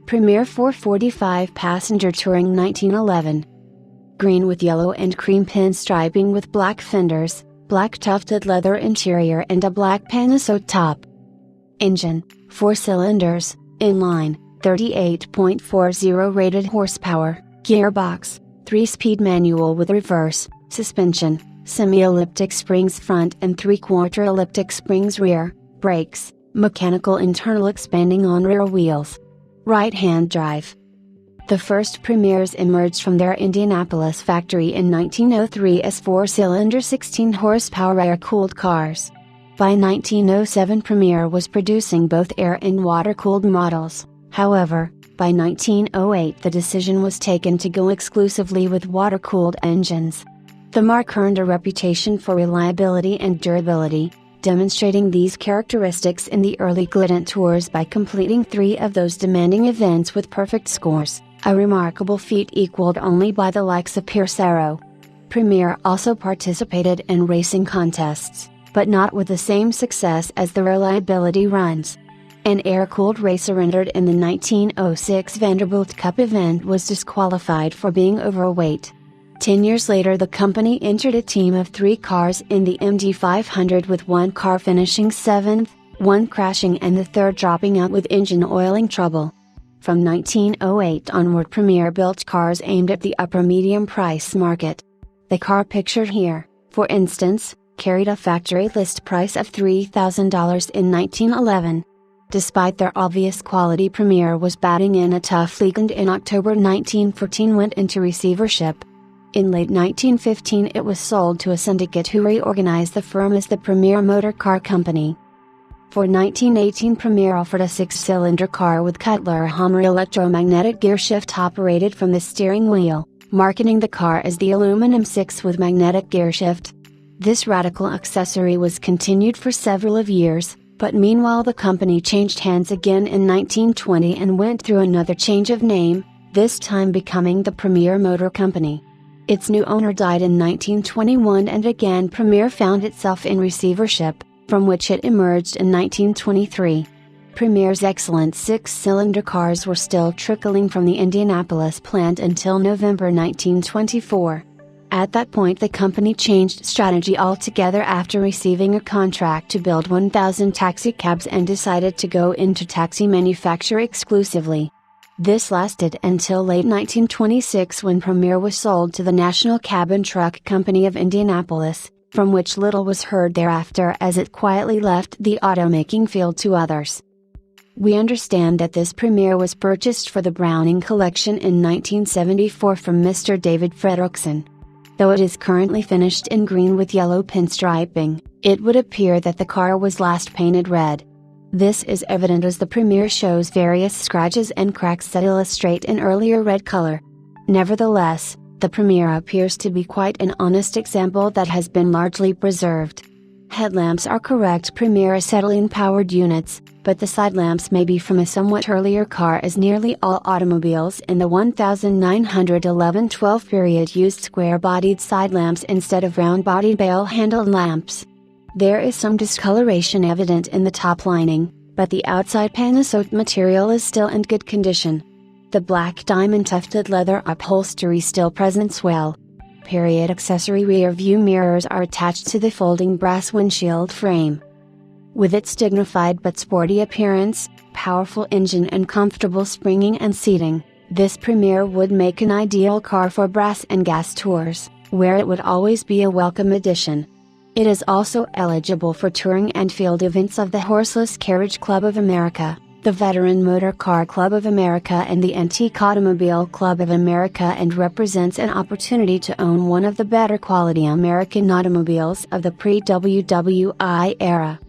Premier 445 Passenger Touring 1911. Green with yellow and cream pinstriping with black fenders, black tufted leather interior and a black Panasonic top. Engine, 4 cylinders, inline, 38.40 rated horsepower, gearbox, 3-speed manual with reverse, suspension, semi-elliptic springs front and 3/4 elliptic springs rear, brakes, mechanical internal expanding on rear wheels. Right-hand drive. The first Premiers emerged from their Indianapolis factory in 1903 as 4-cylinder 16-horsepower air-cooled cars. By 1907 Premier was producing both air and water-cooled models, however, by 1908 the decision was taken to go exclusively with water-cooled engines. The marque earned a reputation for reliability and durability, demonstrating these characteristics in the early Glidant Tours by completing 3 of those demanding events with perfect scores, a remarkable feat equaled only by the likes of Pierce Arrow. Premier also participated in racing contests, but not with the same success as the reliability runs. An air-cooled racer entered in the 1906 Vanderbilt Cup event was disqualified for being overweight. 10 years later the company entered a team of 3 cars in the MD 500 with 1 car finishing 7th, 1 crashing and the 3rd dropping out with engine oiling trouble. From 1908 onward Premier built cars aimed at the upper medium price market. The car pictured here, for instance, carried a factory list price of $3,000 in 1911. Despite their obvious quality Premier was batting in a tough league and in October 1914 went into receivership. In late 1915 it was sold to a syndicate who reorganized the firm as the Premier Motor Car Company. For 1918 Premier offered a 6-cylinder car with Cutler-Hammer electromagnetic gearshift operated from the steering wheel, marketing the car as the Aluminum 6 with magnetic gearshift. This radical accessory was continued for several of years, but meanwhile the company changed hands again in 1920 and went through another change of name, this time becoming the Premier Motor Company. Its new owner died in 1921 and again Premier found itself in receivership, from which it emerged in 1923. Premier's excellent 6-cylinder cars were still trickling from the Indianapolis plant until November 1924. At that point the company changed strategy altogether after receiving a contract to build 1,000 taxicabs and decided to go into taxi manufacture exclusively. This lasted until late 1926 when Premier was sold to the National Cab and Truck Company of Indianapolis, from which little was heard thereafter as it quietly left the automaking field to others. We understand that this Premier was purchased for the Browning collection in 1974 from Mr. David Fredrickson. Though it is currently finished in green with yellow pinstriping, it would appear that the car was last painted red. This is evident as the Premier shows various scratches and cracks that illustrate an earlier red color. Nevertheless, the Premier appears to be quite an honest example that has been largely preserved. Headlamps are correct Premier acetylene-powered units, but the side lamps may be from a somewhat earlier car as nearly all automobiles in the 1911-12 period used square-bodied side lamps instead of round-bodied bell-handled lamps. There is some discoloration evident in the top lining, but the outside Panasonic material is still in good condition. The black diamond tufted leather upholstery still presents well. Period accessory rear view mirrors are attached to the folding brass windshield frame. With its dignified but sporty appearance, powerful engine and comfortable springing and seating, this Premier would make an ideal car for brass and gas tours, where it would always be a welcome addition. It is also eligible for touring and field events of the Horseless Carriage Club of America, the Veteran Motor Car Club of America and the Antique Automobile Club of America and represents an opportunity to own one of the better quality American automobiles of the pre-WWI era.